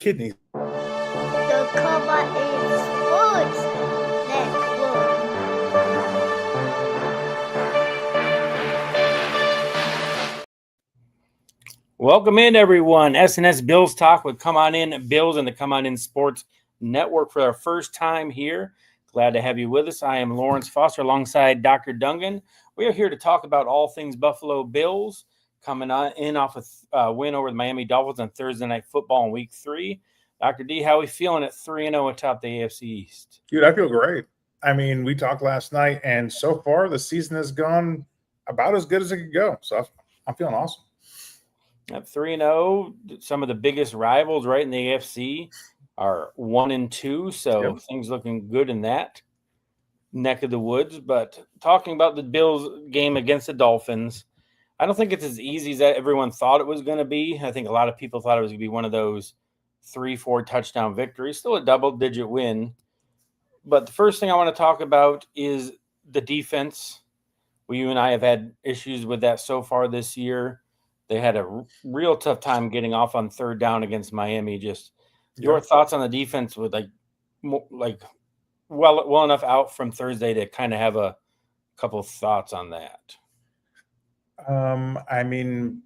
Kidneys. The cover is Sports Network. Welcome in, everyone. SNS Bills Talk with Come On In Bills and the Come On In Sports Network for our first time here. Glad to have you with us. I am Lawrence Foster alongside Dr. Dungan. We are here to talk about all things Buffalo Bills coming in off a win over the Miami Dolphins on Thursday Night Football in Week 3. Dr. D, how are we feeling at 3-0 atop the AFC East? Dude, I feel great. I mean, we talked last night, and so far the season has gone about as good as it could go. So I'm feeling awesome. At 3-0, some of the biggest rivals right in the AFC are 1-2, so things looking good in that neck of the woods. But talking about the Bills game against the Dolphins, I don't think it's as easy as everyone thought it was going to be. I think a lot of people thought it was going to be one of those 3-4 touchdown victories, still a double-digit win. But the first thing I want to talk about is the defense. You and I have had issues with that so far this year. They had a real tough time getting off on third down against Miami. Just your thoughts on the defense with well enough out from Thursday to kind of have a couple of thoughts on that. I mean,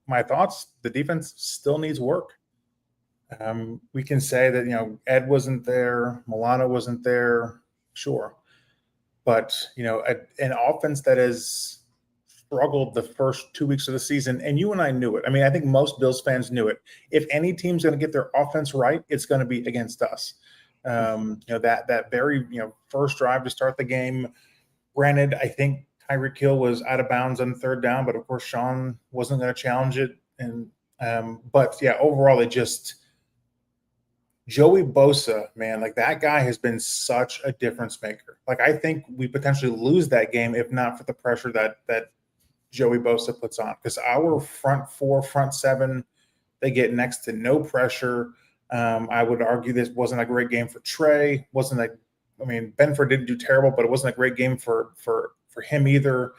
my thoughts, the defense still needs work. We can say that, Ed wasn't there, Milano wasn't there, sure. But, an offense that has struggled the first 2 weeks of the season, and you and I knew it. I mean, I think most Bills fans knew it. If any team's going to get their offense right, it's going to be against us. That very, first drive to start the game, granted, I think Tyreek Hill was out of bounds on third down, but of course Sean wasn't going to challenge it. And overall, it just Joey Bosa, man, like that guy has been such a difference maker. Like I think we potentially lose that game if not for the pressure that Joey Bosa puts on, because our front four, front seven, they get next to no pressure. I would argue this wasn't a great game for Trey. Benford didn't do terrible, but it wasn't a great game for him either.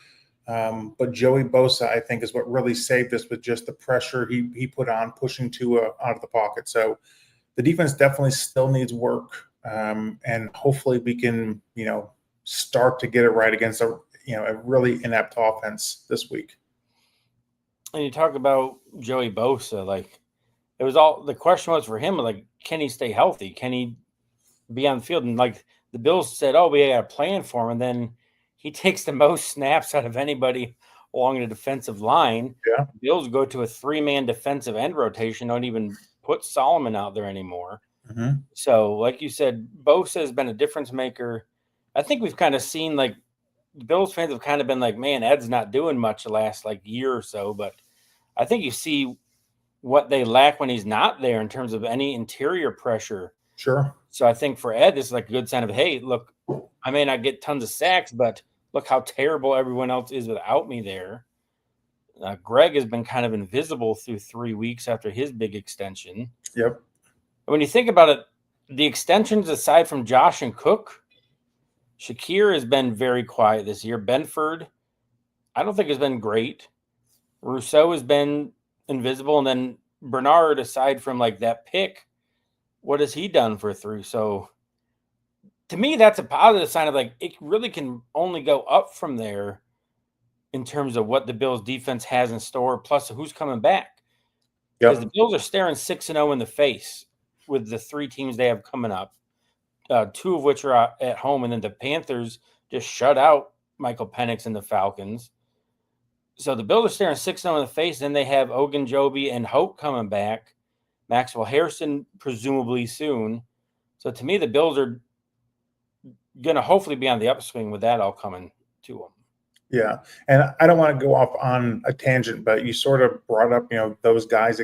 But Joey Bosa, I think, is what really saved us with just the pressure he put on, pushing Tua out of the pocket. So the defense definitely still needs work, and hopefully we can, start to get it right against a really inept offense this week. And you talk about Joey Bosa, the question was for him, like, can he stay healthy? Can he be on the field? And like the Bills said, oh, we got a plan for him. And then he takes the most snaps out of anybody along the defensive line. Yeah. The Bills go to a 3-man defensive end rotation, don't even put Solomon out there anymore. Mm-hmm. So, like you said, Bosa has been a difference maker. I think we've kind of seen, like, the Bills fans have kind of been like, man, Ed's not doing much the last, year or so. But I think you see what they lack when he's not there in terms of any interior pressure. Sure. So I think for Ed, this is like a good sign of, hey, look, I may not get tons of sacks, but look how terrible everyone else is without me there. Greg has been kind of invisible through 3 weeks after his big extension. Yep. When you think about it, the extensions aside from Josh and Cook, Shakir has been very quiet this year. Benford, I don't think has been great. Rousseau has been invisible. And then Bernard, aside from that pick, what has he done for 3? So to me, that's a positive sign of it really can only go up from there in terms of what the Bills defense has in store, plus who's coming back. Because the Bills are staring 6-0 in the face with the 3 teams they have coming up, 2 of which are at home, and then the Panthers just shut out Michael Penix and the Falcons. So the Bills are staring 6-0 in the face. Then they have Ogunjobi and Hope coming back, Maxwell Harrison presumably soon. So to me, the Bills are going to hopefully be on the upswing with that all coming to them. Yeah, and I don't want to go off on a tangent, but you sort of brought up, those guys,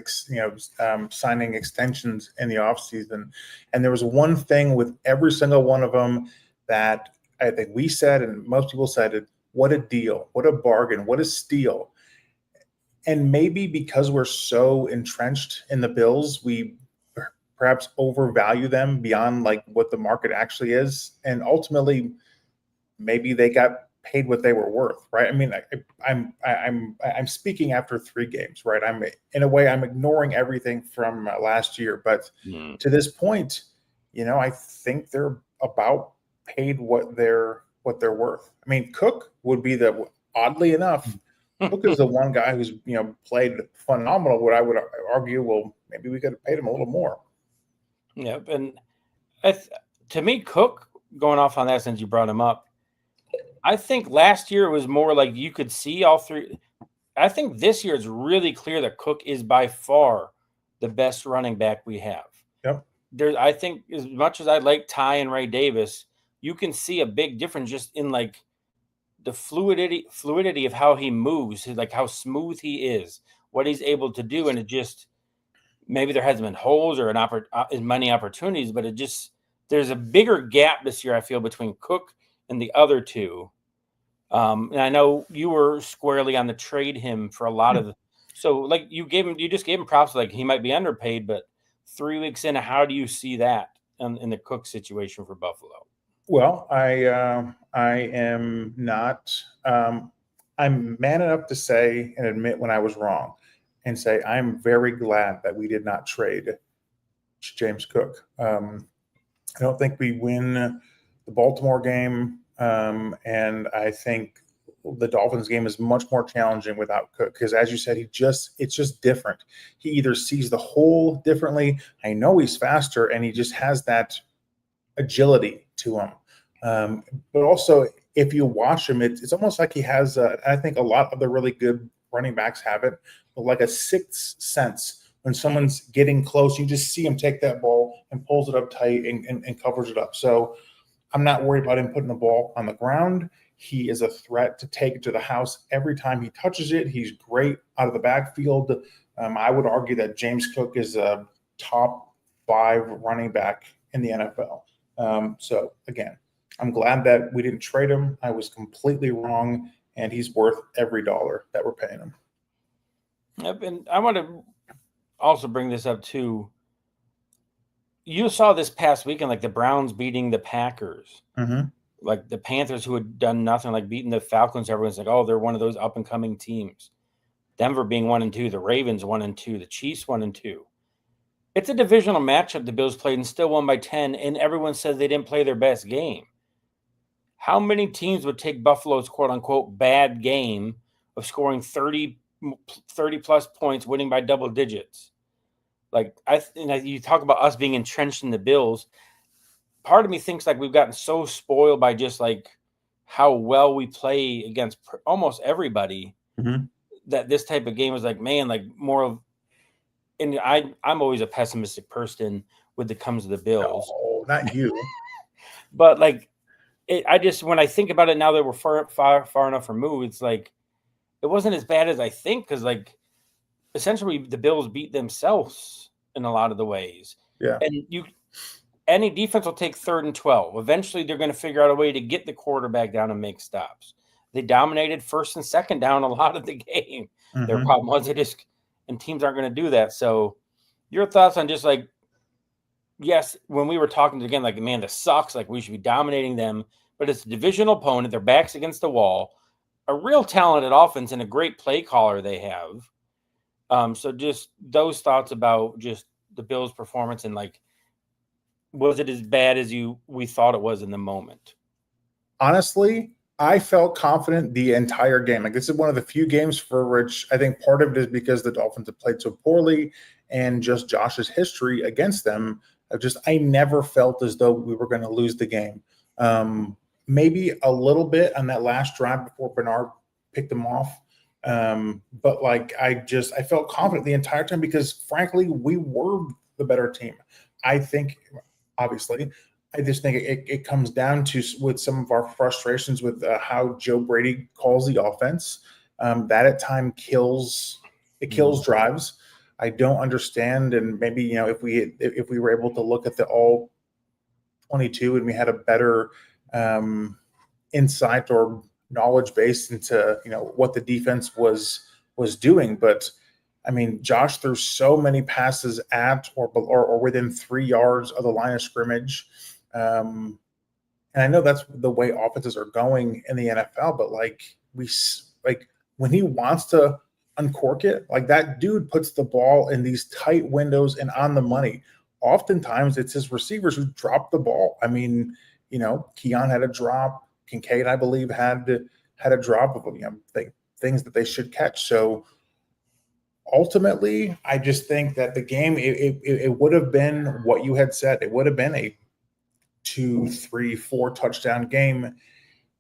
signing extensions in the offseason. And there was one thing with every single one of them that I think we said, and most people said it, what a deal, what a bargain, what a steal. And maybe because we're so entrenched in the Bills, we perhaps overvalue them beyond what the market actually is. And ultimately, maybe they got paid what they were worth, right? I mean, I'm speaking after 3 games, right? In a way, I'm ignoring everything from last year, but to this point, I think they're about paid what they're worth. I mean, Cook would be oddly enough, Cook is the one guy who's played phenomenal. What I would argue, well, maybe we could have paid him a little more. Yep, and to me, Cook, going off on that since you brought him up, I think last year it was more like you could see all 3. I think this year it's really clear that Cook is by far the best running back we have. Yep. I think as much as I like Ty and Ray Davis, you can see a big difference just in like the fluidity of how he moves, like how smooth he is, what he's able to do, and it just maybe there hasn't been holes or as many opportunities, but there's a bigger gap this year, I feel, between Cook and the other two. And I know you were squarely on the trade him for a lot of so like you just gave him props, like he might be underpaid, but 3 weeks in, how do you see that in the Cook situation for Buffalo? Well, I am not. I'm man enough to say and admit when I was wrong, and say I'm very glad that we did not trade James Cook. I don't think we win the Baltimore game, and I think the Dolphins game is much more challenging without Cook because, as you said, it's just different. He either sees the hole differently. I know he's faster, and he just has that agility to him. But also, if you watch him, it's almost like he has. I think a lot of the really good running backs have it, but like a sixth sense. When someone's getting close, you just see him take that ball and pulls it up tight and covers it up. So I'm not worried about him putting the ball on the ground. He is a threat to take it to the house every time he touches it. He's great out of the backfield. I would argue that James Cook is a top 5 running back in the NFL. So again, I'm glad that we didn't trade him. I was completely wrong, and he's worth every dollar that we're paying him. Yep, and I want to also bring this up too. You saw this past weekend, like the Browns beating the Packers, like the Panthers who had done nothing, like beating the Falcons. Everyone's like, oh, they're one of those up and coming teams. Denver being 1-2, the Ravens 1-2, the Chiefs 1-2. It's a divisional matchup the Bills played and still won by 10, and everyone says they didn't play their best game. How many teams would take Buffalo's quote-unquote bad game of scoring 30 plus points, winning by double digits? Like you talk about us being entrenched in the Bills. Part of me thinks like we've gotten so spoiled by just like how well we play against almost everybody that this type of game is like, man, like more of. And I'm always a pessimistic person when it comes to the Bills. No, not you. But like, when I think about it now that we're far enough removed, it's like it wasn't as bad as I think because like essentially the Bills beat themselves in a lot of the ways. Yeah. And any defense will take 3rd and 12. Eventually they're going to figure out a way to get the quarterback down and make stops. They dominated 1st and 2nd down a lot of the game. Their problem was and teams aren't going to do that. So your thoughts on just like, yes, when we were talking again, like, man, this sucks. Like we should be dominating them, but it's a divisional opponent. Their back's against the wall, a real talented offense and a great play caller they have. So just those thoughts about just the Bills' performance and like, was it as bad as we thought it was in the moment? Honestly, I felt confident the entire game. Like this is one of the few games for which I think part of it is because the Dolphins have played so poorly and just Josh's history against them. I never felt as though we were going to lose the game. Maybe a little bit on that last drive before Bernard picked them off. But like, I felt confident the entire time because frankly, we were the better team. I think, obviously, I just think it comes down to with some of our frustrations with how Joe Brady calls the offense. That at time kills drives. I don't understand, and maybe if we were able to look at the all 22 and we had a better insight or knowledge base into what the defense was doing, but I mean, Josh threw so many passes at or within 3 yards of the line of scrimmage. And And I know that's the way offenses are going in the NFL, but like when he wants to uncork it, like that dude puts the ball in these tight windows and on the money. Oftentimes it's his receivers who drop the ball. I mean, Keon had a drop. Kincaid, I believe, had a drop of things that they should catch. So ultimately, I just think that the game it would have been what you had said. It would have been a 2, 3, 4 touchdown game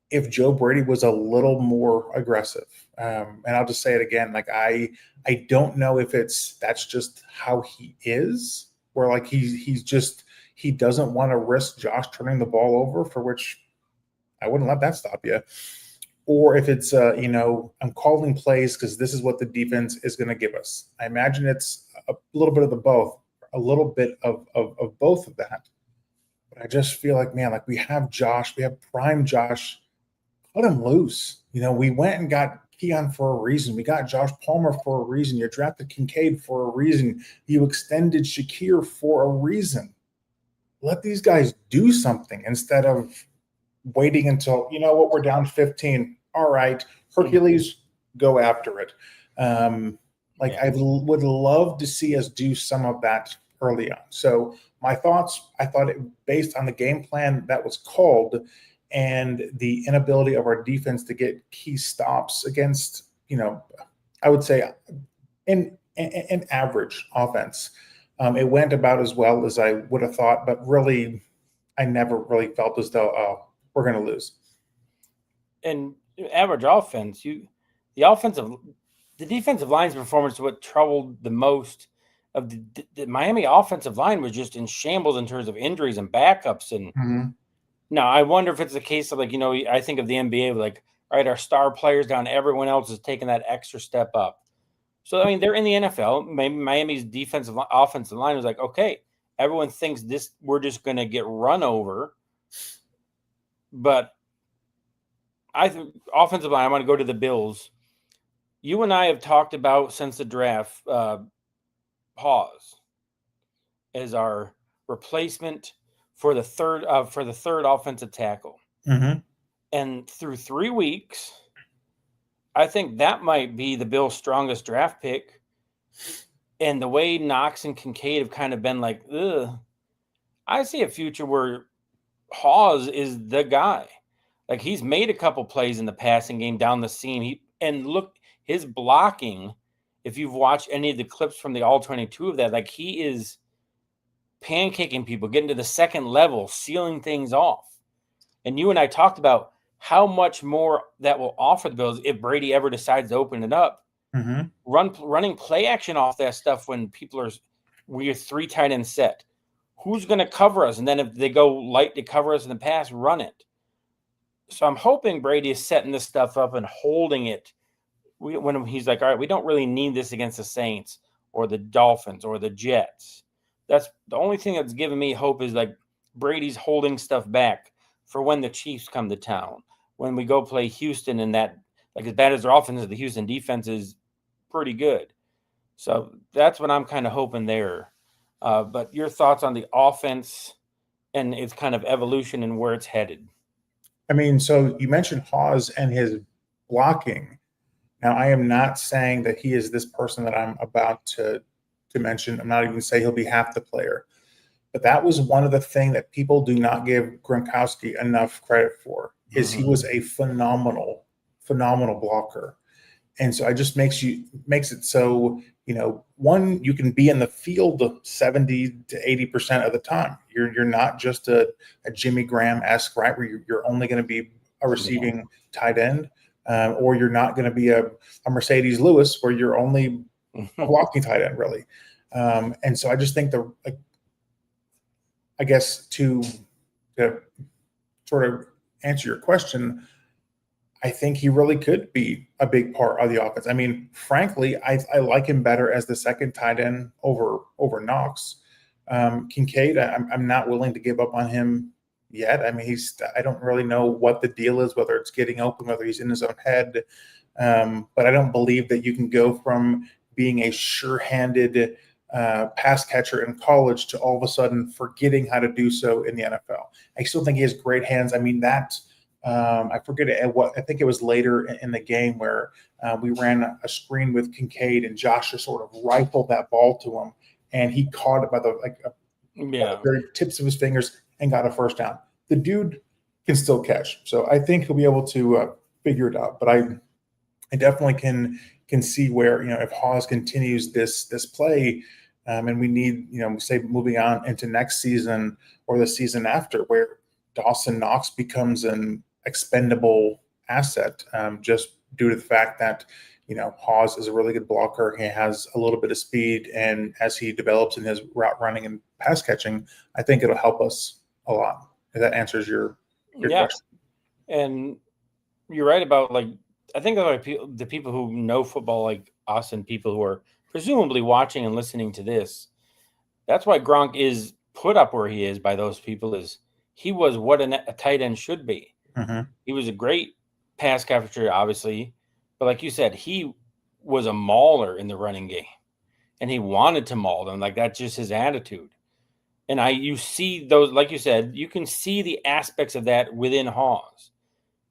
if Joe Brady was a little more aggressive. And I'll just say it again, like I don't know if that's just how he is, where like he doesn't want to risk Josh turning the ball over, for which I wouldn't let that stop you. Or if it's I'm calling plays because this is what the defense is going to give us. I imagine it's a little bit of a little bit of both of that. But I just feel like, man, like we have Josh, we have prime Josh. Let him loose. We went and got Keon for a reason. We got Josh Palmer for a reason. You drafted Kincaid for a reason. You extended Shakir for a reason. Let these guys do something instead of waiting until, we're down 15. All right, Hercules, go after it. I would love to see us do some of that early on. So my thoughts, I thought based on the game plan that was called and the inability of our defense to get key stops against, I would say an average offense. It went about as well as I would have thought, but really, I never really felt as though, we're going to lose. And average offense, the defensive line's performance is what troubled the most. Of the Miami offensive line was just in shambles in terms of injuries and backups. And now I wonder if it's the case of I think of the NBA like, all right, our star players down, everyone else is taking that extra step up. So, I mean, they're in the NFL. Maybe Miami's offensive line was like, okay, everyone thinks we're just going to get run over. But I think offensive line, I want to go to the Bills. You and I have talked about since the draft, Pause as our replacement for the third offensive tackle. Mm-hmm. And through 3 weeks, I think that might be the Bills' strongest draft pick. And the way Knox and Kincaid have kind of been like, ugh, I see a future where Hawes is the guy. Like he's made a couple plays in the passing game down the seam. Look, his blocking, if you've watched any of the clips from the All-22 of that, like he is pancaking people, getting to the second level, sealing things off. And you and I talked about how much more that will offer the Bills if Brady ever decides to open it up. Mm-hmm. Running play action off that stuff when we're 3 tight end set. Who's going to cover us? And then if they go light to cover us in the pass, run it. So I'm hoping Brady is setting this stuff up and holding it when he's like, all right, we don't really need this against the Saints or the Dolphins or the Jets. That's the only thing that's giving me hope is like Brady's holding stuff back for when the Chiefs come to town. When we go play Houston and that, like as bad as their offense is, the Houston defense is pretty good. So that's what I'm kind of hoping there. But your thoughts on the offense and its kind of evolution and where it's headed? I mean, so you mentioned Hawes and his blocking. Now, I am not saying that he is this person that I'm about to mention. I'm not even saying he'll be half the player. But that was one of the things that people do not give Gronkowski enough credit for, is he was a phenomenal blocker. And so it just makes it so, one, you can be in the field 70 to 80% of the time. You're not just a Jimmy Graham-esque, right, where you're only going to be a receiving tight end, or you're not going to be a Mercedes Lewis where you're only a blocking tight end, really. And so I just think I guess to sort of answer your question, I think he really could be a big part of the offense. I mean, frankly, I like him better as the second tight end over Knox. Kincaid, I'm not willing to give up on him yet. I mean, I don't really know what the deal is, whether it's getting open, whether he's in his own head. But I don't believe that you can go from being a sure-handed pass catcher in college to all of a sudden forgetting how to do so in the NFL. I still think he has great hands. I mean, I forget I think it was later in the game where we ran a screen with Kincaid and Josh just sort of rifled that ball to him, and he caught it by the very tips of his fingers and got a first down. The dude can still catch, so I think he'll be able to figure it out. But I definitely can see where, if Hawes continues this play, and we need, say moving on into next season or the season after, where Dawson Knox becomes an expendable asset, just due to the fact that Hawes is a really good blocker. He has a little bit of speed, and as he develops in his route running and pass catching, I think it'll help us a lot. If that answers your question. And you're right about, like, I think the people who know football like us and people who are presumably watching and listening to this, that's why Gronk is put up where he is by those people. Is he was what a tight end should be. Mm-hmm. He was a great pass catcher, obviously, but like you said, he was a mauler in the running game, and he wanted to maul them. Like, that's just his attitude. And you see those, like you said, you can see the aspects of that within Hawes.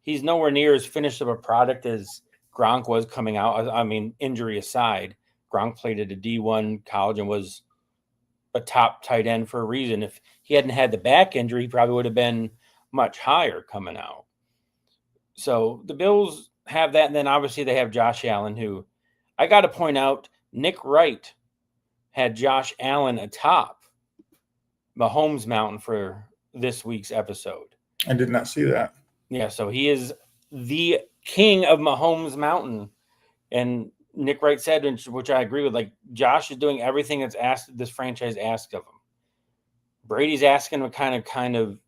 He's nowhere near as finished of a product as Gronk was coming out. I mean, injury aside, Gronk played at a D1 college and was a top tight end for a reason. If he hadn't had the back injury, he probably would have been much higher coming out. So the Bills have that, and then obviously they have Josh Allen, who I got to point out, Nick Wright had Josh Allen atop Mahomes Mountain for this week's episode. I did not see that. Yeah, so he is the king of Mahomes Mountain. And Nick Wright said, which I agree with, like, Josh is doing everything that's this franchise asked of him. Brady's asking him kind of,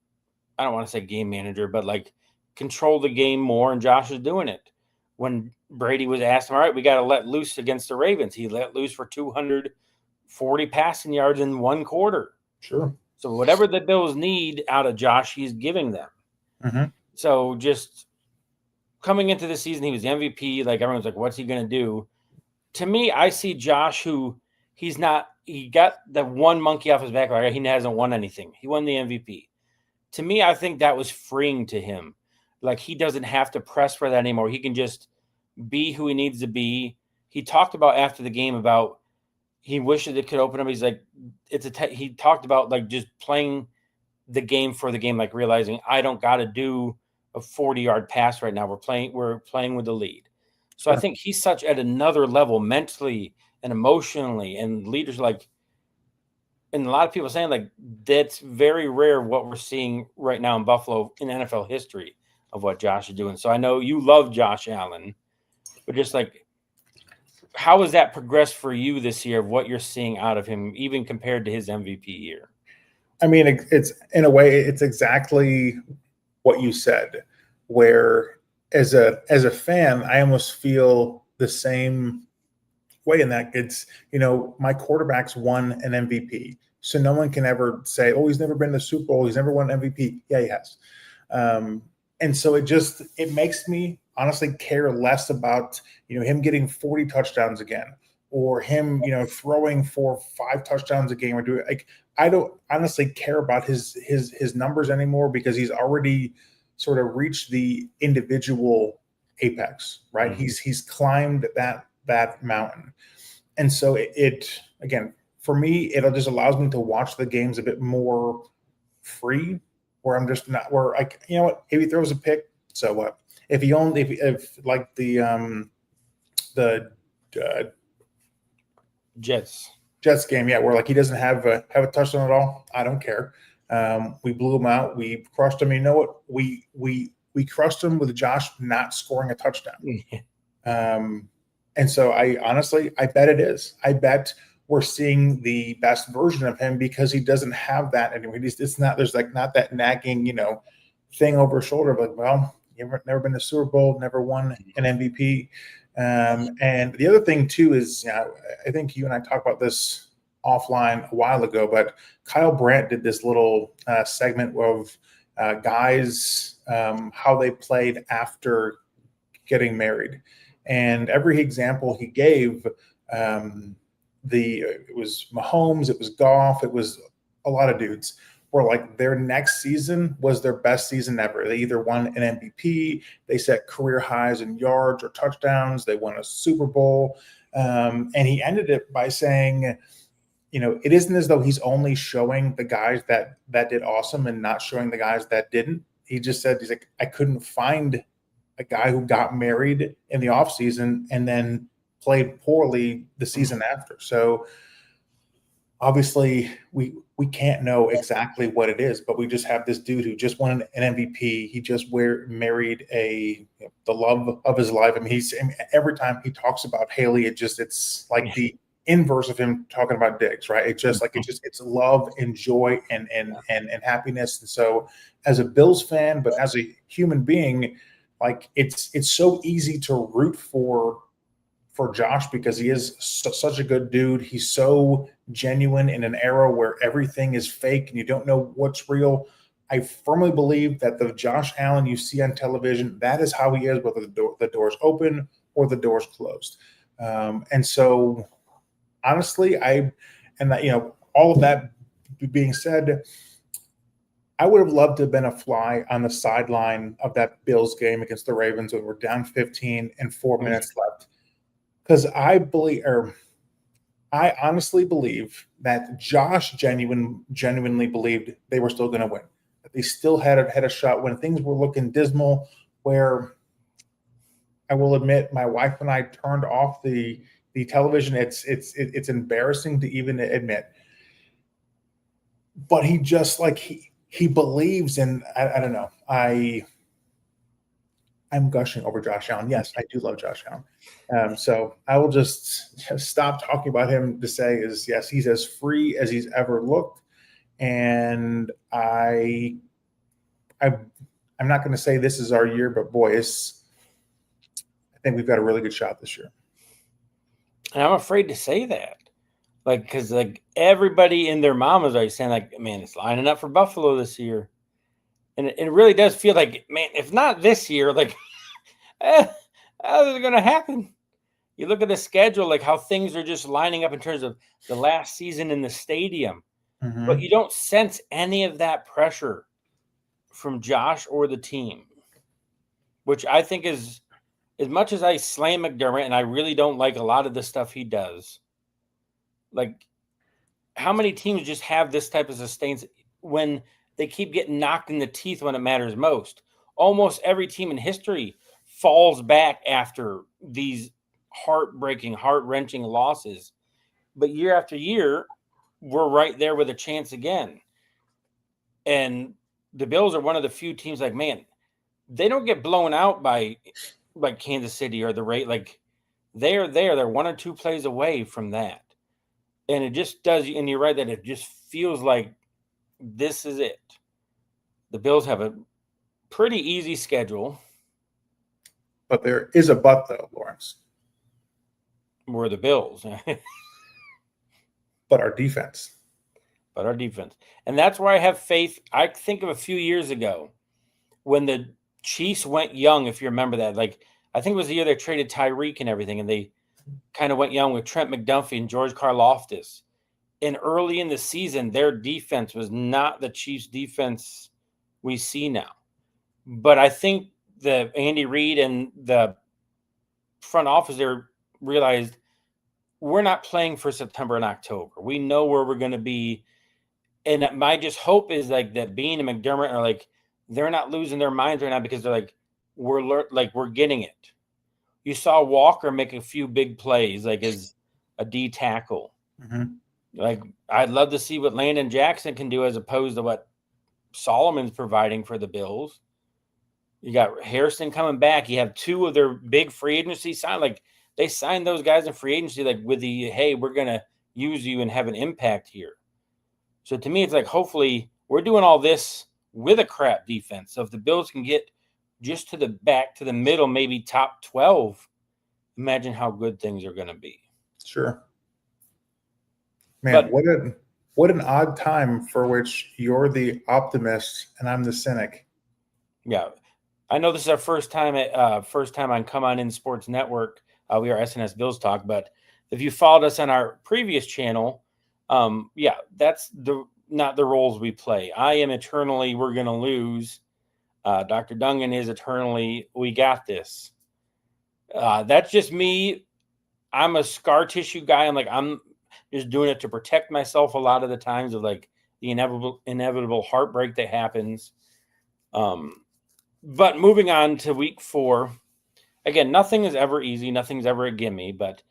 I don't want to say game manager, but like control the game more, and Josh is doing it. When Brady was asked him, all right, we got to let loose against the Ravens, he let loose for 240 passing yards in one quarter. Sure. So whatever the Bills need out of Josh, he's giving them. Mm-hmm. So just coming into the season, he was the MVP. Like, everyone's like, what's he going to do? To me, I see Josh, who he got the one monkey off his back. Like, he hasn't won anything. He won the MVP. To me, I think that was freeing to him. Like, he doesn't have to press for that anymore. He can just be who he needs to be. He talked about after the game about he wishes it could open up. He's like, he talked about, like, just playing the game for the game, like realizing I don't got to do a 40-yard pass right now. We're playing with the lead. So I think he's such at another level mentally and emotionally, and leaders, like, and a lot of people saying, like, that's very rare what we're seeing right now in Buffalo in NFL history of what Josh is doing. So I know you love Josh Allen, but just like, how has that progressed for you this year of what you're seeing out of him, even compared to his MVP year? I mean, it's in a way, it's exactly what you said, where as a fan, I almost feel the same way in that it's, my quarterback's won an MVP. So no one can ever say, oh, he's never been to the Super Bowl, he's never won an MVP. Yeah, he has. And so it makes me honestly care less about, him getting 40 touchdowns again, or him, throwing 4 or 5 touchdowns a game, or do it. Like, I don't honestly care about his numbers anymore, because he's already sort of reached the individual apex, right? Mm-hmm. He's climbed that mountain. And so it again, for me, it just allows me to watch the games a bit more free, where I'm just not, where I, what, if he throws a pick, so what? If he only, if like the Jets game, yeah, where like he doesn't have a touchdown at all, I don't care. We blew him out. We crushed him. You know what? We crushed him with Josh not scoring a touchdown. And so I bet it is. I bet we're seeing the best version of him, because he doesn't have that anymore. It's not, there's like not that nagging, thing over his shoulder, but, well, you've never been to Super Bowl, never won an MVP. And the other thing too is, I think you and I talked about this offline a while ago, but Kyle Brandt did this little segment of guys, how they played after getting married. And every example he gave, it was Mahomes, it was Goff, it was a lot of dudes where like their next season was their best season ever. They either won an MVP, they set career highs in yards or touchdowns, they won a Super Bowl. And he ended it by saying, it isn't as though he's only showing the guys that did awesome and not showing the guys that didn't. He just said, he's like, I couldn't find a guy who got married in the offseason and then played poorly the season after. So obviously we can't know exactly what it is, but we just have this dude who just won an MVP. He just married the love of his life. I mean, every time he talks about Haley, it's like the inverse of him talking about dicks, right? It's love and joy and happiness. And so as a Bills fan, but as a human being, like it's so easy to root for Josh because he is such a good dude. He's so genuine in an era where everything is fake and you don't know what's real. I firmly believe that the Josh Allen you see on television, that is how he is, whether the door's open or the door's closed. And so honestly, all of that being said, I would have loved to have been a fly on the sideline of that Bills game against the Ravens when we're down 15 and 4 minutes left. Because I honestly believe that Josh genuinely believed they were still going to win. That they still had a shot when things were looking dismal, where I will admit my wife and I turned off the television. It's embarrassing to even admit. But he just he believes in, I don't know. I'm gushing over Josh Allen. Yes, I do love Josh Allen. So I will just stop talking about him to say is, yes, he's as free as he's ever looked. And I'm not going to say this is our year, but boy, I think we've got a really good shot this year. And I'm afraid to say that. Because everybody and their mom is always saying, man, it's lining up for Buffalo this year. And it really does feel like, man, if not this year, how is it going to happen? You look at the schedule, how things are just lining up in terms of the last season in the stadium. Mm-hmm. But you don't sense any of that pressure from Josh or the team, which I think is, as much as I slam McDermott and I really don't like a lot of the stuff he does, how many teams just have this type of sustains when they keep getting knocked in the teeth when it matters most? Almost every team in history falls back after these heartbreaking, heart-wrenching losses. But year after year, we're right there with a chance again. And the Bills are one of the few teams man, they don't get blown out by Kansas City or the Raiders. They are there. They're 1 or 2 plays away from that. And it just does, and you're right that it just feels like this is it. The Bills have a pretty easy schedule. But there is a but, though, Lawrence. We're the Bills. But our defense. And that's where I have faith. I think of a few years ago when the Chiefs went young, if you remember that. I think it was the year they traded Tyreek and everything, and they kind of went young with Trent McDuffie and George Karlaftis. And early in the season, their defense was not the Chiefs' defense we see now. But I think the Andy Reid and the front office there realized we're not playing for September and October. We know where we're going to be. And my just hope is that Beane and McDermott are they're not losing their minds right now because they're we're getting it. You saw Walker make a few big plays as a D tackle. Mm-hmm. I'd love to see what Landon Jackson can do as opposed to what Solomon's providing for the Bills. You got Harrison coming back. You have 2 of their big free agency signed. They signed those guys in free agency with the, hey, we're going to use you and have an impact here. So to me, it's hopefully we're doing all this with a crap defense. So if the Bills can get just to the back, to the middle, maybe top 12, imagine how good things are going to be. Sure. Man, what an odd time for which you're the optimist and I'm the cynic. Yeah. I know this is our first time on Come On In Sports Network. We are SNS Bills Talk, but if you followed us on our previous channel, yeah, that's not the roles we play. I am eternally, we're going to lose. Dr. Dungan is eternally, we got this. That's just me. I'm a scar tissue guy. I'm just doing it to protect myself a lot of the times of like the inevitable heartbreak that happens. But moving on to week 4, again, nothing is ever easy. Nothing's ever a gimme, but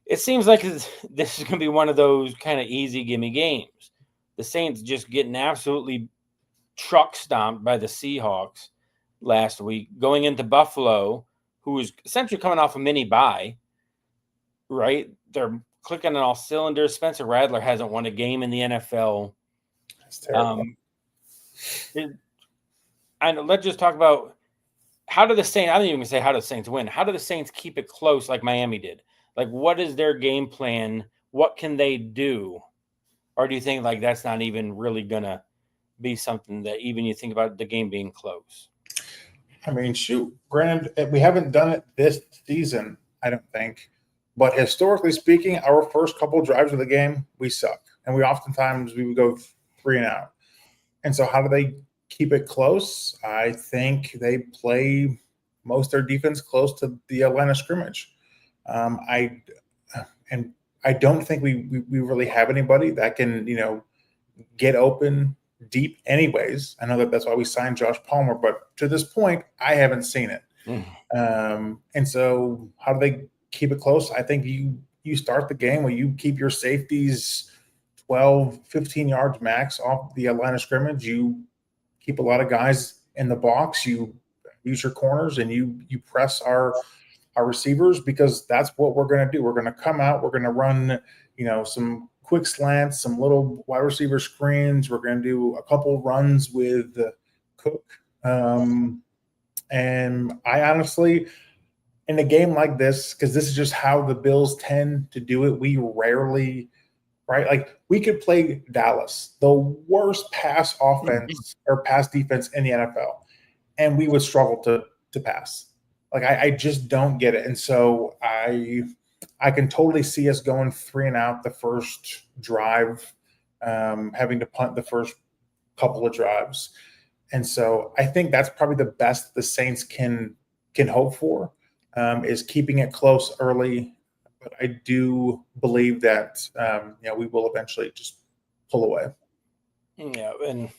it seems like this is going to be one of those kind of easy gimme games. The Saints just getting absolutely truck stomped by the Seahawks last week, going into Buffalo, who was essentially coming off a mini bye, right? They're clicking on all cylinders. Spencer Rattler hasn't won a game in the NFL. That's terrible. And let's just talk about how do the Saints, I don't even say how do the Saints win. How do the Saints keep it close like Miami did? Like, what is their game plan? What can they do? Or do you think like that's not even really going to be something that even you think about the game being close? I mean, shoot, granted, we haven't done it this season, I don't think. But historically speaking, our first couple drives of the game, we suck. And we would go 3 and out. And so how do they keep it close? I think they play most of their defense close to the Atlanta scrimmage. I don't think we really have anybody that can, get open deep anyways. I know that's why we signed Josh Palmer, but to this point, I haven't seen it. And so how do they keep it close? I think you start the game where you keep your safeties 12, 15 yards max off the Atlanta scrimmage. You keep a lot of guys in the box. You use your corners and you press our receivers, because that's what we're going to do. We're going to come out. We're going to run, some quick slants, some little wide receiver screens. We're going to do a couple runs with Cook. And I honestly, in a game like this, because this is just how the Bills tend to do it, we rarely, right? Like, we could play Dallas, the worst pass offense or pass defense in the NFL, and we would struggle to pass. Like, I just don't get it. And so I can totally see us going 3 and out the first drive, having to punt the first couple of drives. And so I think that's probably the best the Saints can hope for, is keeping it close early. But I do believe that, we will eventually just pull away. Yeah, and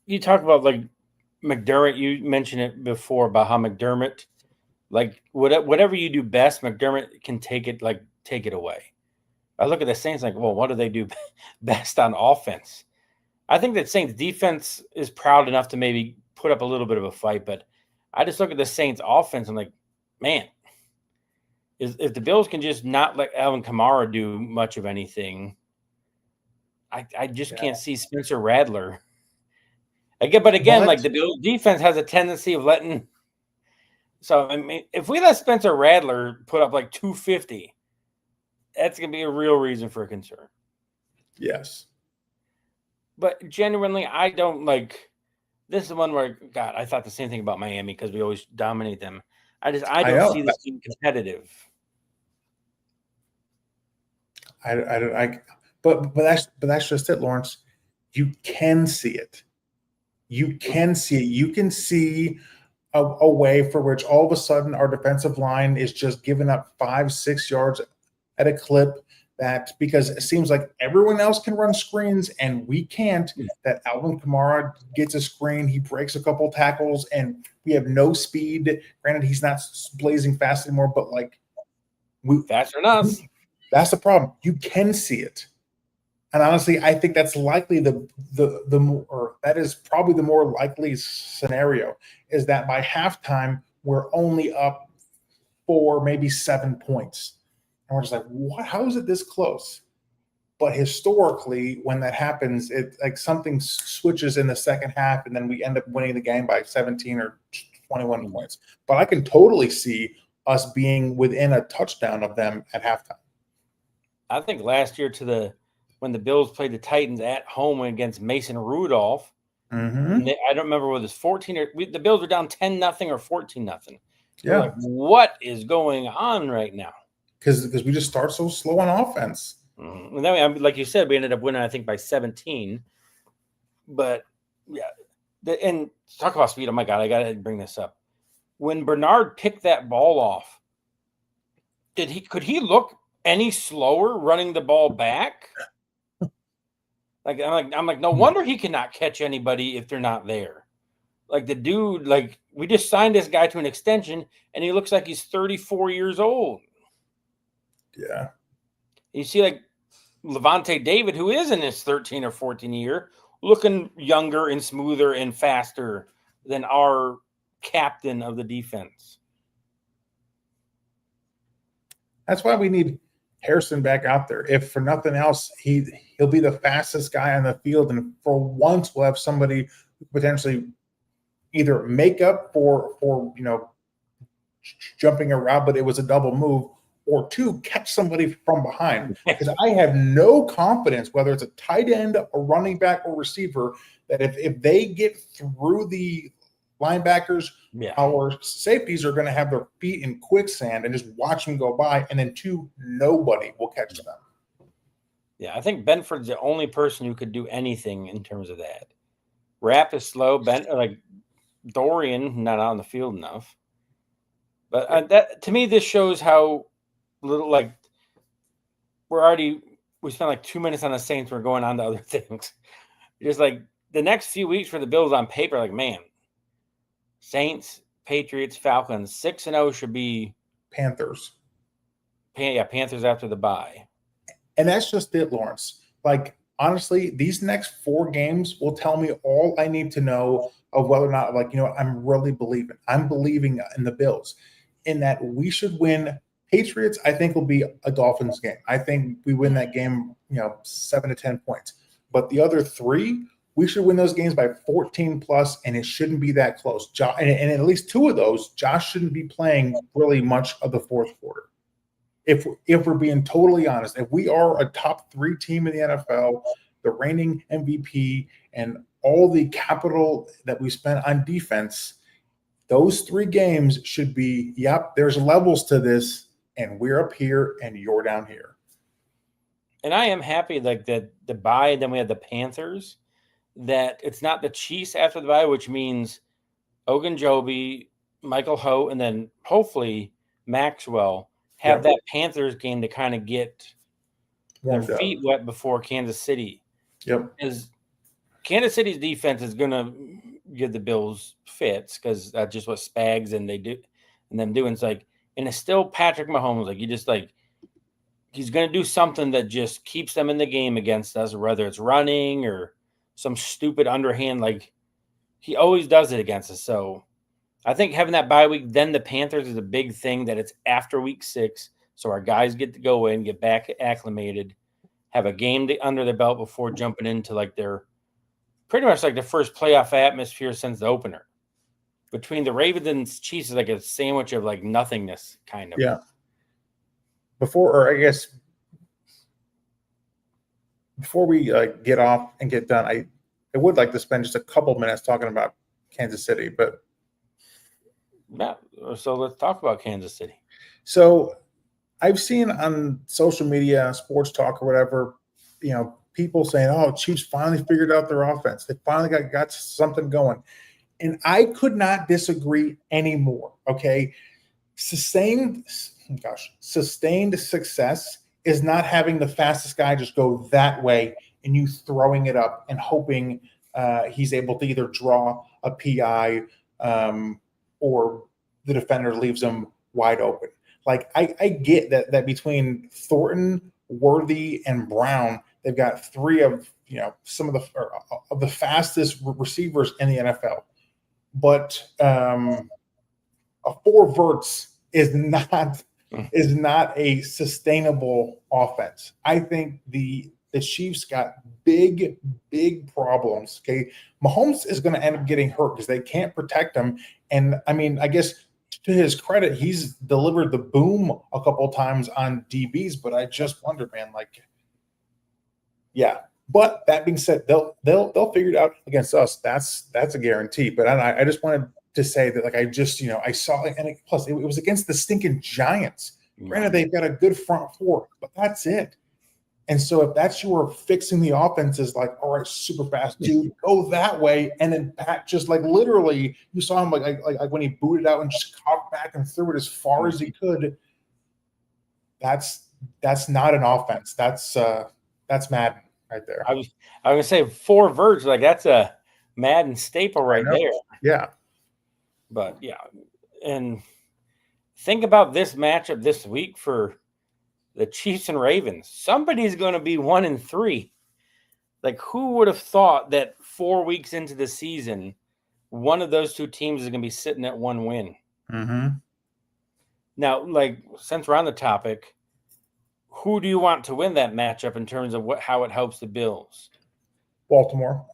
you talk about like McDermott. You mentioned it before about how McDermott, like whatever you do best, McDermott can take it away. I look at the Saints like, well, what do they do best on offense? I think that Saints defense is proud enough to maybe put up a little bit of a fight, but I just look at the Saints offense and like, man, if the Bills can just not let Alvin Kamara do much of anything, I just can't see Spencer Rattler. But again, like the Bills defense has a tendency of letting. So I mean, if we let Spencer Rattler put up like 250, that's gonna be a real reason for concern. Yes. But genuinely, I don't like. This is the one where, God, I thought the same thing about Miami because we always dominate them. I don't see this team competitive. But that's just it, Lawrence. You can see it. You can see it. You can see a way for which all of a sudden our defensive line is just giving up 5-6 yards at a clip. That because it seems like everyone else can run screens and we can't, that Alvin Kamara gets a screen, he breaks a couple tackles, and we have no speed. Granted, he's not blazing fast anymore, but like faster than us. That's the problem. You can see it. And honestly, I think that's likely that is probably the more likely scenario, is that by halftime, we're only up 4, maybe 7 points. And we're just like, what? How is it this close? But historically, when that happens, it like something switches in the second half, and then we end up winning the game by 17 or 21 points. But I can totally see us being within a touchdown of them at halftime. I think last year when the Bills played the Titans at home against Mason Rudolph, I don't remember whether it was 14 or the Bills were down 10-0 or 14-0. Yeah. Like, what is going on right now? because we just start so slow on offense. And then, like you said, we ended up winning, I think, by 17. But yeah, and talk about speed. Oh my God, I got to bring this up. When Bernard picked that ball off, could he look any slower running the ball back? I'm like, no wonder he cannot catch anybody if they're not there. Like the dude, like we just signed this guy to an extension, and he looks like he's 34 years old. Yeah. You see, like Levante David, who is in his 13 or 14 year, looking younger and smoother and faster than our captain of the defense. That's why we need Harrison back out there. If for nothing else, he'll be the fastest guy on the field, and for once we'll have somebody who potentially either make up for jumping a route, but it was a double move, or two, catch somebody from behind. Because I have no confidence, whether it's a tight end, a running back, or receiver, that if they get through the linebackers, our safeties are going to have their feet in quicksand and just watch them go by, and then two, nobody will catch them. Yeah, I think Benford's the only person who could do anything in terms of that. Rapp is slow. Dorian not out on the field enough. But that to me, this shows how little, like, we spent like 2 minutes on the Saints. We're going on to other things. Just like the next few weeks for the Bills on paper, like, man, Saints, Patriots, Falcons, 6-0 should be Panthers. Panthers after the bye. And that's just it, Lawrence. Like, honestly, these next 4 games will tell me all I need to know of whether or not, like, I'm really believing. I'm believing in the Bills, in that we should win. Patriots, I think, will be a Dolphins game. I think we win that game, 7 to 10 points. But the other 3, we should win those games by 14 plus, and it shouldn't be that close. And at least 2 of those, Josh shouldn't be playing really much of the fourth quarter. If we're being totally honest, if we are a top 3 team in the NFL, the reigning MVP, and all the capital that we spent on defense, those 3 games should be, there's levels to this, and we're up here and you're down here. And I am happy, like, that the bye, and then we had the Panthers, that it's not the Chiefs after the bye, which means Ogunjobi, Michael Ho, and then hopefully Maxwell have that Panthers game to kind of get their feet wet before Kansas City. Yep. Because Kansas City's defense is going to give the Bills fits, because that's just what Spags and they do, and them doing. It's like, and it's still Patrick Mahomes. Like, you just, like, he's going to do something that just keeps them in the game against us, whether it's running or some stupid underhand. Like, he always does it against us. So I think having that bye week, then the Panthers, is a big thing, that it's after week 6. So our guys get to go in, get back acclimated, have a game under their belt before jumping into, like, their pretty much like the first playoff atmosphere since the opener. Between the Ravens and Chiefs is like a sandwich of, like, nothingness, kind of. Yeah. Before we get off and get done, I would like to spend just a couple minutes talking about Kansas City, but yeah. So let's talk about Kansas City. So I've seen on social media, sports talk or whatever, people saying, "Oh, Chiefs finally figured out their offense. They finally got something going," and I could not disagree anymore. Okay, sustained success is not having the fastest guy just go that way and you throwing it up and hoping he's able to either draw a PI or the defender leaves him wide open. Like, I get that between Thornton, Worthy, and Brown, they've got 3 of some of the fastest receivers in the NFL. But a 4 verts is not a sustainable offense. I think the Chiefs got big problems. Okay, Mahomes is going to end up getting hurt because they can't protect him. And I mean, I guess to his credit, he's delivered the boom a couple of times on DBs. But I just wonder, man, like, yeah. But that being said, they'll figure it out against us. That's a guarantee. But I just wanted to say that, like, I just I saw, and plus it was against the stinking Giants. Granted, they've got a good front four, but that's it. And so if that's your fixing the offense is like, all right, super fast, dude, go that way. And then Pat just like literally, you saw him like when he booted out and just cocked back and threw it as far as he could. That's not an offense. That's Madden right there. I was gonna say 4 verts, like that's a Madden staple right there. Yeah. But yeah, and think about this matchup this week for the Chiefs and Ravens. Somebody's going to be 1-3. Like, who would have thought that 4 weeks into the season, one of those two teams is going to be sitting at 1 win? Mm-hmm. Now, like, since we're on the topic, who do you want to win that matchup in terms of how it helps the Bills? Baltimore.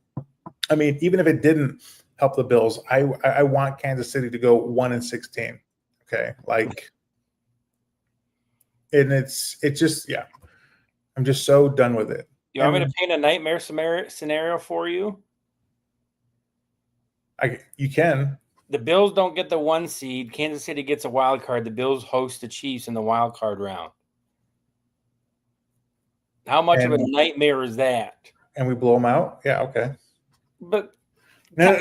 I mean, even if it didn't help the Bills, I want Kansas City to go 1-16. Okay, like, and it's just I'm just so done with it. You want me to paint a nightmare scenario for you? You can. The Bills don't get the 1 seed. Kansas City gets a wild card. The Bills host the Chiefs in the wild card round. How much of a nightmare is that? And we blow them out? Yeah, okay. But no.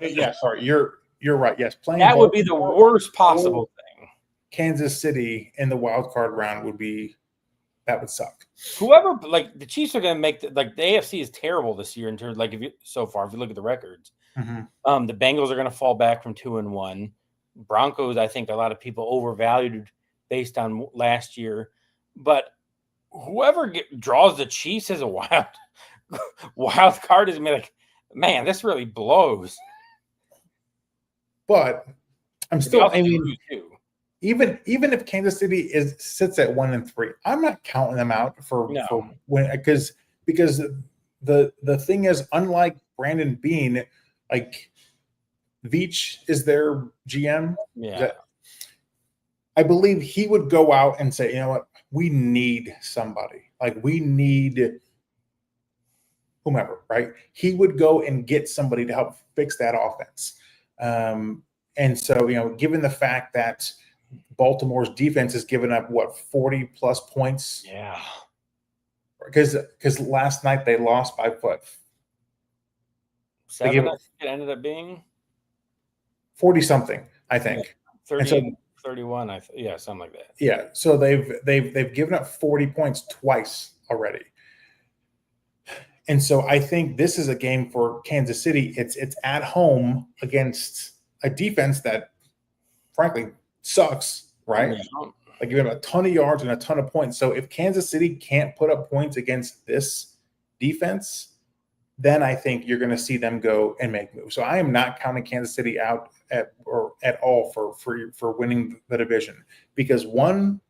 Yeah, sorry. You're right. Yes, playing that would be the worst possible thing. Kansas City in the wild card round would would suck. Whoever, like, the Chiefs are going to make the AFC is terrible this year in terms, like, if you look at the records. Mm-hmm. The Bengals are going to fall back from 2-1. Broncos, I think a lot of people overvalued based on last year, but whoever draws the Chiefs as a wild card is going to be like, man, this really blows. But I'm still, too. Even if Kansas City sits at 1-3, I'm not counting them out for when, because the thing is, unlike Brandon Beane, like, Veach is their GM. Yeah, I believe he would go out and say, you know what, we need somebody. Like, we need whomever, right? He would go and get somebody to help fix that offense. And so, given the fact that Baltimore's defense has given up 40 plus points. Yeah. Because last night they lost by what? 7, I think it ended up being 40 something, I think. 30, 31, something like that. Yeah. So they've given up 40 points twice already. And so I think this is a game for Kansas City. It's at home against a defense that, frankly, sucks, right? Yeah. Like, giving a ton of yards and a ton of points. So if Kansas City can't put up points against this defense, then I think you're going to see them go and make moves. So I am not counting Kansas City out at all for winning the division, because one,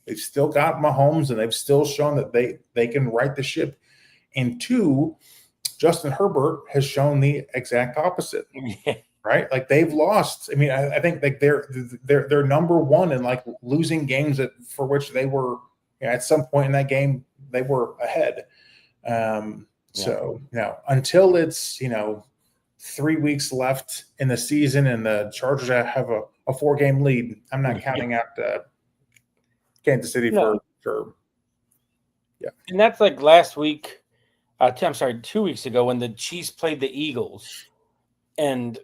they've still got Mahomes and they've still shown that they can right the ship, and two, Justin Herbert has shown the exact opposite. Right? Like, they've lost. I mean, I think like they're number one in like losing games for which they were, at some point in that game they were ahead. So, until it's 3 weeks left in the season and the Chargers have a 4-game lead, I'm not counting out Kansas City for sure. Yeah, and that's like last week. 2 weeks ago when the Chiefs played the Eagles, and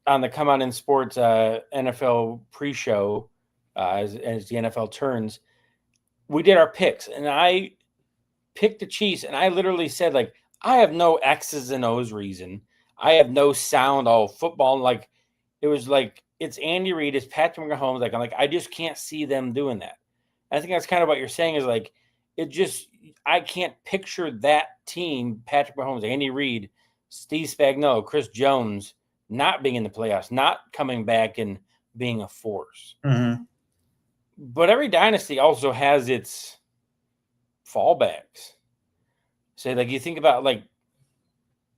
on the Come On In Sports NFL pre-show, as the NFL turns, we did our picks, and I picked the Chiefs, and I literally said, like, I have no X's and O's reason. I have no sound all football. Like, it was like, it's Andy Reid, it's Patrick Mahomes. Like, I'm like, I just can't see them doing that. I think that's kind of what you're saying, is like, I can't picture that team, Patrick Mahomes, Andy Reid, Steve Spagnuolo, Chris Jones, not being in the playoffs, not coming back and being a force. Mm-hmm. But every dynasty also has its fallbacks. So, like, you think about, like,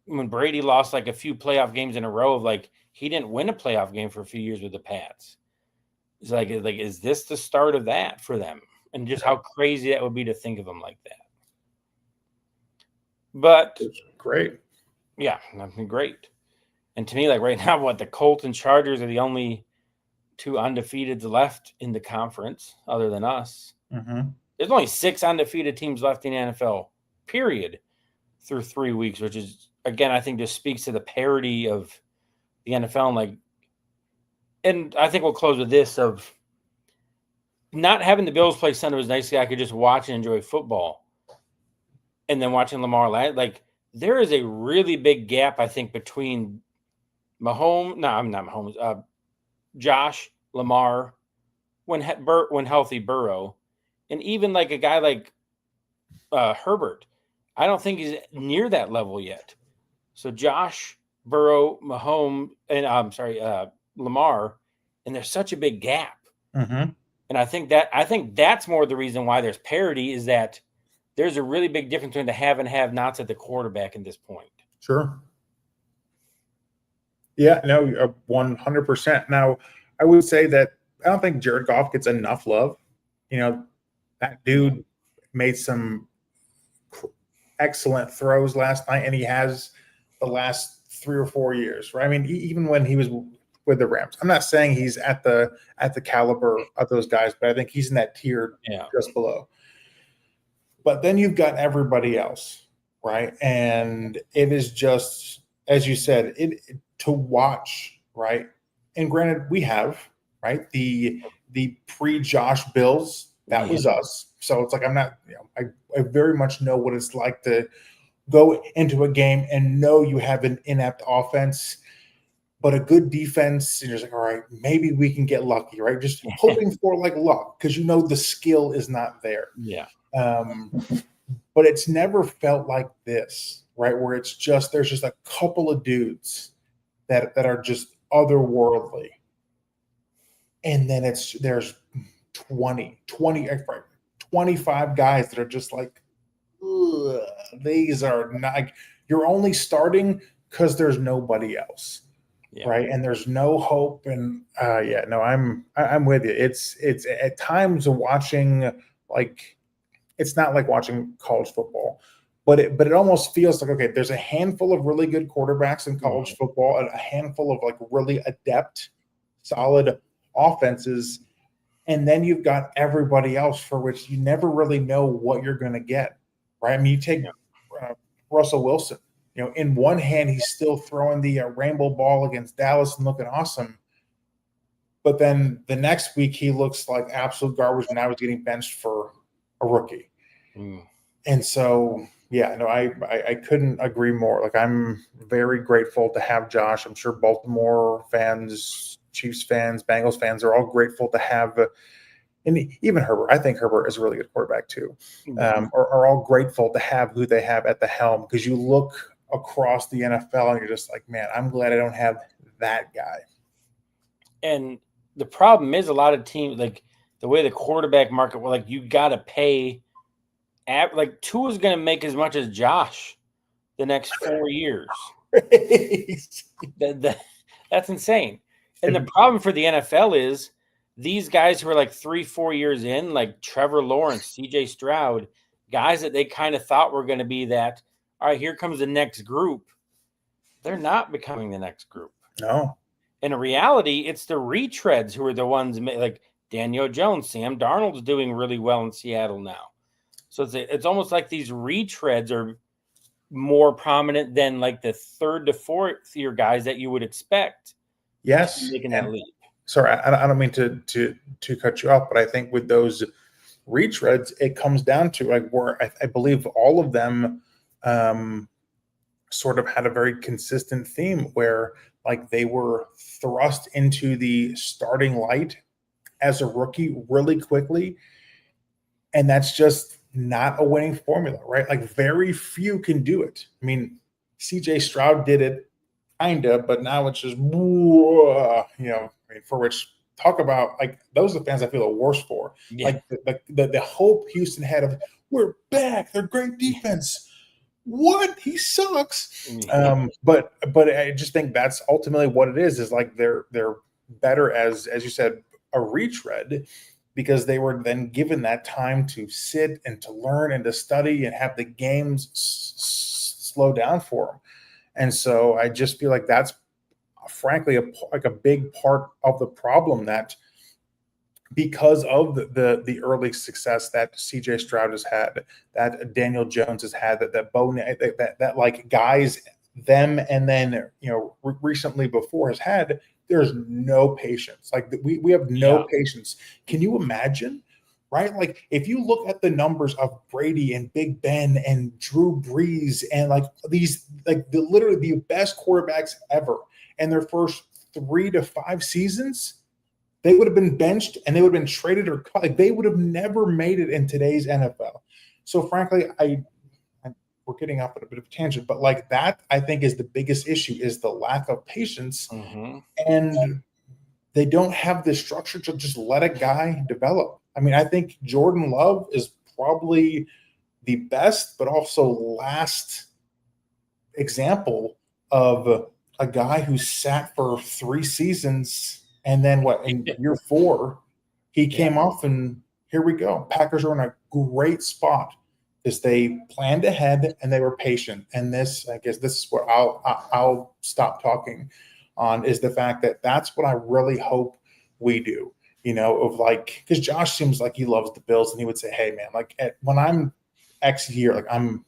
when Brady lost like a few playoff games in a row, of like, he didn't win a playoff game for a few years with the Pats. It's like, is this the start of that for them? And just how crazy that would be to think of them like that. But great. Yeah, great. And to me, like, right now, the Colts and Chargers are the only 2 undefeateds left in the conference other than us. Mm-hmm. There's only 6 undefeated teams left in the NFL, period, through 3 weeks, which is, again, I think just speaks to the parity of the NFL. And I think we'll close with this of not having the Bills play Sunday was nice. I could just watch and enjoy football. And then watching Lamar, there is a really big gap, I think, between Josh, Lamar, when healthy, Burrow, and even like a guy like Herbert. I don't think he's near that level yet. So Josh, Burrow, Mahomes, and Lamar, and there's such a big gap. Mm-hmm. And I think that's more the reason why there's parity is that there's a really big difference between the have and have-nots at the quarterback at this point. Sure. Yeah, no, 100%. Now, I would say that I don't think Jared Goff gets enough love. That dude made some excellent throws last night, and he has the last 3 or 4 years, right? I mean, even when he was with the Rams, I'm not saying he's at the caliber of those guys, but I think he's in that tier just below. But then you've got everybody else, right? And it is just, as you said, to watch, right? And granted, we have, right, the pre-Josh Bills, that was us. So it's like I'm not, I very much know what it's like to go into a game and know you have an inept offense, but a good defense, and you're just like, all right, maybe we can get lucky, right? Just hoping for like luck because the skill is not there. Yeah. But it's never felt like this, right? Where there's just a couple of dudes that are just otherworldly. And then there's 25 guys that are just like, these are not, you're only starting because there's nobody else. Yeah. Right. And there's no hope. And I'm with you. It's at times watching, like, it's not like watching college football, but it almost feels like, okay, there's a handful of really good quarterbacks in college football and a handful of like really adept, solid offenses. And then you've got everybody else for which you never really know what you're going to get. Right. I mean, you take Russell Wilson. In one hand, he's still throwing the rainbow ball against Dallas and looking awesome. But then the next week, he looks like absolute garbage, and now he's getting benched for a rookie. And so, I couldn't agree more. Like, I'm very grateful to have Josh. I'm sure Baltimore fans, Chiefs fans, Bengals fans are all grateful to have and even Herbert. I think Herbert is a really good quarterback too. Are all grateful to have who they have at the helm, because you look across the NFL and you're just like, man, I'm glad I don't have that guy. And the problem is a lot of teams, like the way the quarterback market, you got to pay. Like Tua's going to make as much as Josh the next 4 years. That's insane. And the problem for the NFL is these guys who are like 3-4 years in, like Trevor Lawrence, CJ Stroud, guys that they kind of thought were going to be that, all right, here comes the next group. They're not becoming the next group. No. In reality, it's the retreads who are the ones like Daniel Jones, Sam Darnold's doing really well in Seattle now. So it's almost like these retreads are more prominent than like the 3rd to 4th year guys that you would expect. Yes. Making that leap. Sorry, I don't mean to cut you off, but I think with those retreads, it comes down to like where I believe all of them sort of had a very consistent theme where like they were thrust into the starting light as a rookie really quickly. And that's just not a winning formula, right? Like very few can do it. I mean, CJ Stroud did it kind of, but now it's just, for which talk about like those are the fans I feel the worst for. Yeah. Like the hope Houston had of we're back, they're great defense. What? He sucks. But I just think that's ultimately what it is like they're better as you said, a retread, because they were then given that time to sit and to learn and to study and have the games slow down for them. And so I just feel like that's frankly, like a big part of the problem that because of the early success that CJ Stroud has had, that Daniel Jones has had, that Bo that like guys them and then recently before has had, there's no patience. Like we have no patience. Can you imagine? Right? Like if you look at the numbers of Brady and Big Ben and Drew Brees and like these like literally the best quarterbacks ever in their first 3 to 5 seasons, they would have been benched and they would have been traded or cut. Like they would have never made it in today's NFL. So frankly, we're getting off at a bit of a tangent, but like that, I think is the biggest issue is the lack of patience. Mm-hmm. And they don't have the structure to just let a guy develop. I mean, I think Jordan Love is probably the best, but also last example of a guy who sat for 3 seasons. And then in year 4, he came off and here we go. Packers are in a great spot because they planned ahead and they were patient. And this, I guess this is what I'll stop talking on is the fact that that's what I really hope we do, of like, because Josh seems like he loves the Bills and he would say, hey man, like when I'm X year, like I'm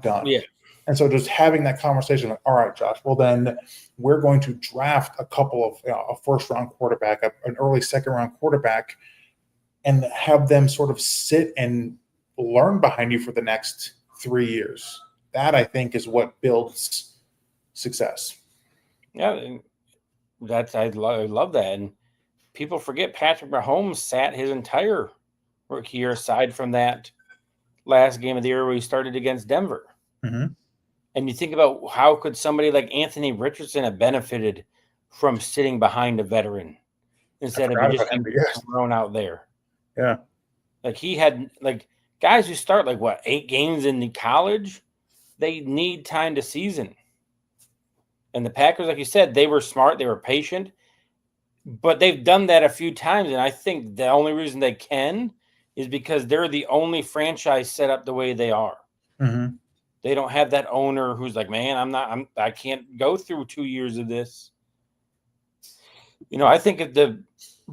done. Yeah. And so just having that conversation, like, all right, Josh, well, then we're going to draft a couple of a first-round quarterback, an early second-round quarterback, and have them sort of sit and learn behind you for the next 3 years. That, I think, is what builds success. Yeah, I love that. And people forget Patrick Mahomes sat his entire rookie year aside from that last game of the year where he started against Denver. Mm-hmm. And you think about how could somebody like Anthony Richardson have benefited from sitting behind a veteran instead of just thrown out there. Yeah. Like he had like guys who start like 8 games in the college, they need time to season. And the Packers, like you said, they were smart, they were patient, but they've done that a few times. And I think the only reason they can is because they're the only franchise set up the way they are. Mm-hmm. They don't have that owner who's like, man, I can't go through 2 years of this. I think if the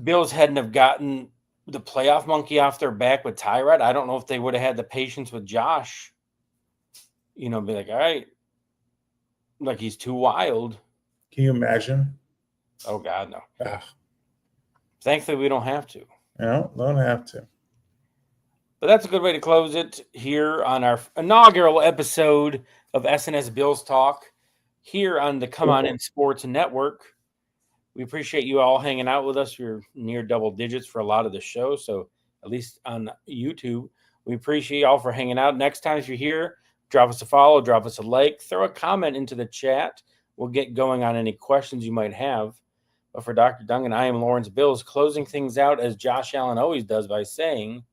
Bills hadn't have gotten the playoff monkey off their back with Tyrod, I don't know if they would have had the patience with Josh, be like, all right, like he's too wild. Can you imagine? Oh God, no. Ugh. Thankfully, we don't have to. No, don't have to. But that's a good way to close it here on our inaugural episode of SNS Bills Talk here on the Come On In Sports Network. We appreciate you all hanging out with us. We're near double digits for a lot of the show, so at least on YouTube. We appreciate you all for hanging out. Next time if you're here, drop us a follow, drop us a like, throw a comment into the chat. We'll get going on any questions you might have. But for Dr. Duncan, I am Lawrence Bills, closing things out as Josh Allen always does by saying,